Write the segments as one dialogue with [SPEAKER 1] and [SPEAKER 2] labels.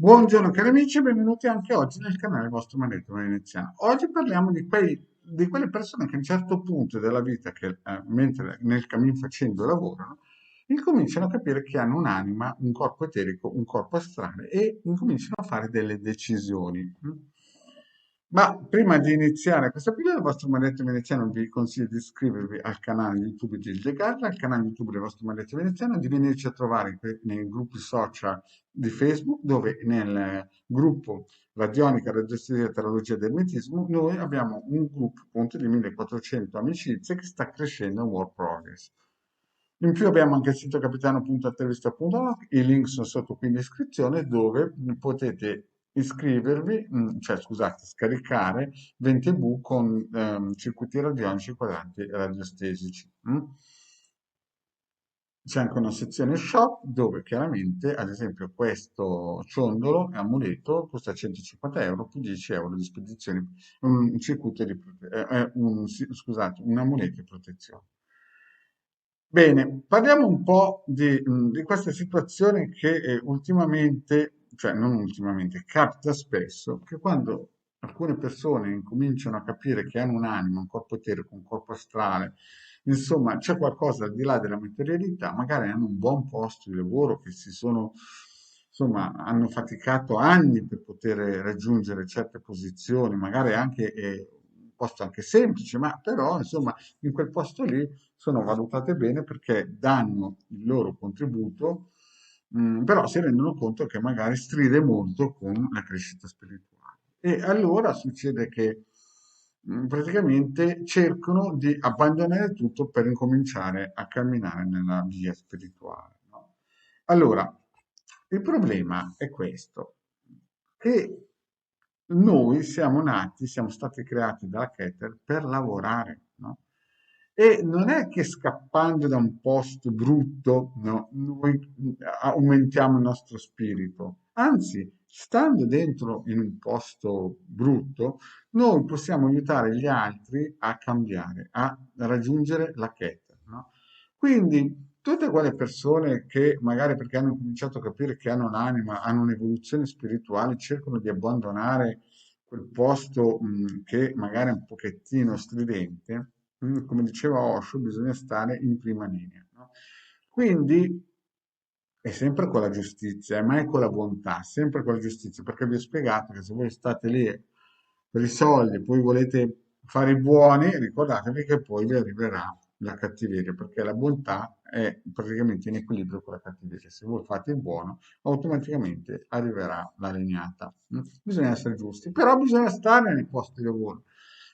[SPEAKER 1] Buongiorno cari amici e benvenuti anche oggi nel canale vostro Maledetto Veneziano. Oggi parliamo di quelle persone che a un certo punto della vita, mentre nel cammin facendo lavorano, incominciano a capire che hanno un'anima, un corpo eterico, un corpo astrale e incominciano a fare delle decisioni. Ma prima di iniziare questa video, il vostro Maledetto Veneziano vi consiglio di iscrivervi al canale YouTube di Gilde Galla, al canale YouTube del vostro Maledetto Veneziano, di venirci a trovare nei gruppi social di Facebook, dove nel gruppo Radionica, Radiostesia, Teologia ed Ermetismo, noi abbiamo un gruppo appunto di 1400 amicizie che sta crescendo in work progress. In più abbiamo anche il sito capitano.attervista.org, i link sono sotto qui in descrizione dove potete iscrivervi, cioè scusate, scaricare 20V con circuiti radionici quadranti radiostesici. C'è anche una sezione shop dove chiaramente, ad esempio, questo ciondolo e amuleto costa 150 euro più 10 euro di spedizione, un circuito di scusate, un amuleto di protezione. Bene, parliamo un po' di questa situazione che ultimamente, cioè non ultimamente, capita spesso, che quando alcune persone incominciano a capire che hanno un'anima, un corpo eterico, un corpo astrale, insomma c'è qualcosa al di là della materialità, magari hanno un buon posto di lavoro, che si sono, insomma, hanno faticato anni per poter raggiungere certe posizioni, magari anche un posto anche semplice, ma però insomma in quel posto lì sono valutate bene perché danno il loro contributo, però si rendono conto che magari stride molto con la crescita spirituale. E allora succede che praticamente cercano di abbandonare tutto per incominciare a camminare nella via spirituale, no? Allora, il problema è questo, che noi siamo nati, siamo stati creati dalla Keter per lavorare, no? E non è che scappando da un posto brutto, no, noi aumentiamo il nostro spirito. Anzi, stando dentro in un posto brutto, noi possiamo aiutare gli altri a cambiare, a raggiungere la Keter, no? Quindi tutte quelle persone che magari perché hanno cominciato a capire che hanno un'anima, hanno un'evoluzione spirituale, cercano di abbandonare quel posto che magari è un pochettino stridente, come diceva Osho, bisogna stare in prima linea, no? Quindi è sempre con la giustizia, mai con la bontà, sempre con la giustizia, perché vi ho spiegato che se voi state lì per i soldi, poi volete fare i buoni, ricordatevi che poi vi arriverà la cattiveria, perché la bontà è praticamente in equilibrio con la cattiveria. Se voi fate il buono, automaticamente arriverà la legnata. Bisogna essere giusti, però bisogna stare nei posti di lavoro.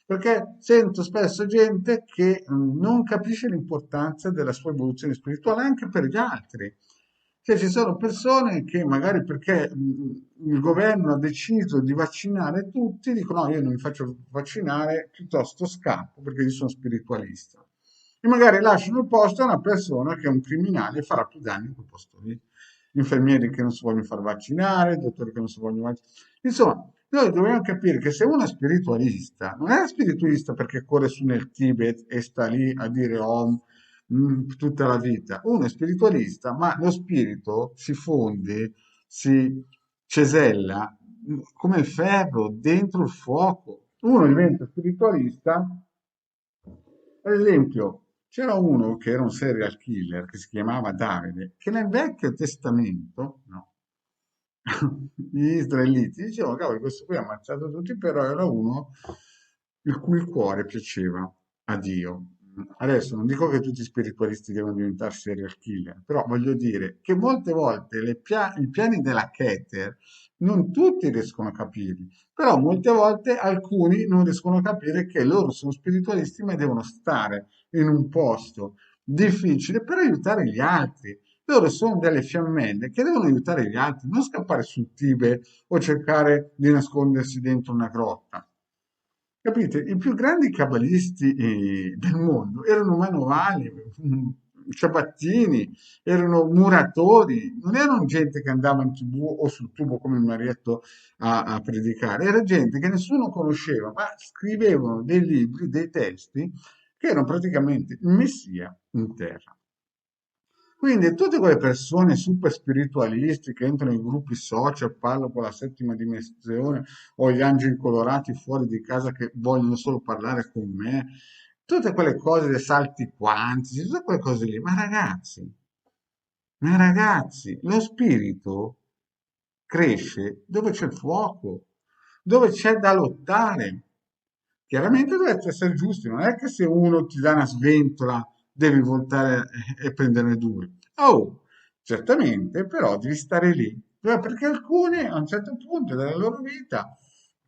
[SPEAKER 1] Perché sento spesso gente che non capisce l'importanza della sua evoluzione spirituale anche per gli altri. Cioè, ci sono persone che magari perché il governo ha deciso di vaccinare tutti, dicono no, io non mi faccio vaccinare, piuttosto scappo perché io sono spiritualista. E magari lasciano il posto a una persona che è un criminale e farà più danni in quel posto lì. Infermieri che non si vogliono far vaccinare, dottori che non si vogliono vaccinare. Insomma, noi dobbiamo capire che se uno è spiritualista, non è spiritualista perché corre su nel Tibet e sta lì a dire Om tutta la vita. Uno è spiritualista, ma lo spirito si fonde, si cesella come il ferro dentro il fuoco. Uno diventa spiritualista, ad esempio, c'era uno che era un serial killer che si chiamava Davide, che nel Vecchio Testamento, no, gli israeliti dicevano, cavolo, questo qui ha ammazzato tutti, però era uno il cui cuore piaceva a Dio. Adesso non dico che tutti gli spiritualisti devono diventare serial killer, però voglio dire che molte volte i piani della Keter non tutti riescono a capirli, però molte volte alcuni non riescono a capire che loro sono spiritualisti ma devono stare in un posto difficile per aiutare gli altri. Loro sono delle fiammelle che devono aiutare gli altri, non scappare sul Tibet o cercare di nascondersi dentro una grotta. Capite? I più grandi cabalisti del mondo erano manovali, ciabattini, erano muratori, non erano gente che andava in TV o sul tubo come il Marietto a predicare, era gente che nessuno conosceva, ma scrivevano dei libri, dei testi che erano praticamente il Messia in terra. Quindi tutte quelle persone super spiritualisti che entrano in gruppi social, parlano con la settima dimensione o gli angeli colorati fuori di casa che vogliono solo parlare con me, tutte quelle cose dei salti quantici, tutte quelle cose lì, ma ragazzi, lo spirito cresce dove c'è il fuoco, dove c'è da lottare. Chiaramente dovete essere giusti, non è che se uno ti dà una sventola devi voltare e prenderne due. Oh, certamente, però devi stare lì. Perché alcuni a un certo punto della loro vita,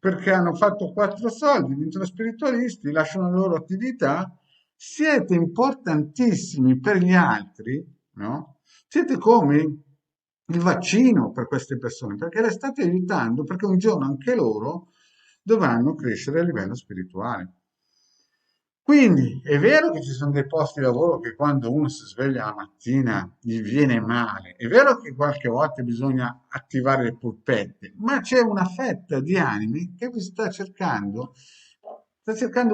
[SPEAKER 1] perché hanno fatto quattro soldi, diventano spiritualisti, lasciano la loro attività, siete importantissimi per gli altri, no? Siete come il vaccino per queste persone, perché le state aiutando, perché un giorno anche loro dovranno crescere a livello spirituale. Quindi è vero che ci sono dei posti di lavoro che quando uno si sveglia la mattina gli viene male, è vero che qualche volta bisogna attivare le polpette, ma c'è una fetta di animi che vi sta cercando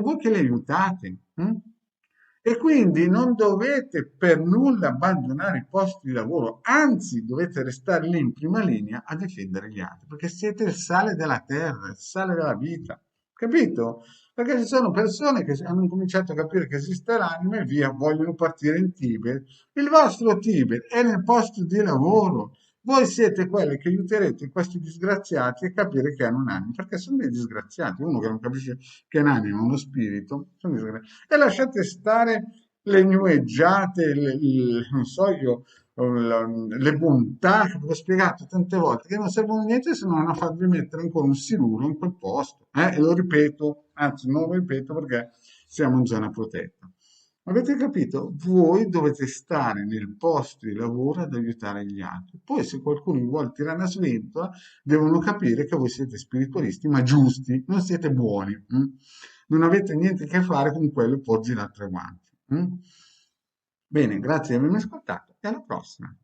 [SPEAKER 1] voi che le aiutate. E quindi non dovete per nulla abbandonare i posti di lavoro, anzi dovete restare lì in prima linea a difendere gli altri, perché siete il sale della terra, il sale della vita, capito? Perché ci sono persone che hanno cominciato a capire che esiste l'anima e via, vogliono partire in Tibet. Il vostro Tibet è nel posto di lavoro. Voi siete quelli che aiuterete questi disgraziati a capire che hanno un'anima, perché sono dei disgraziati. Uno che non capisce che è un'anima, è uno spirito, sono disgraziati. E lasciate stare le nueggiate, non so io, le bontà che vi ho spiegato tante volte, che non servono a niente se non a farvi mettere ancora un siluro in quel posto. E lo ripeto, anzi non lo ripeto perché siamo in zona protetta. Avete capito? Voi dovete stare nel posto di lavoro ad aiutare gli altri. Poi se qualcuno vi vuole tirare una sventola, devono capire che voi siete spiritualisti, ma giusti, non siete buoni. Non avete niente a che fare con quello porgi l'altro guanti. Bene, grazie di avermi ascoltato e alla prossima.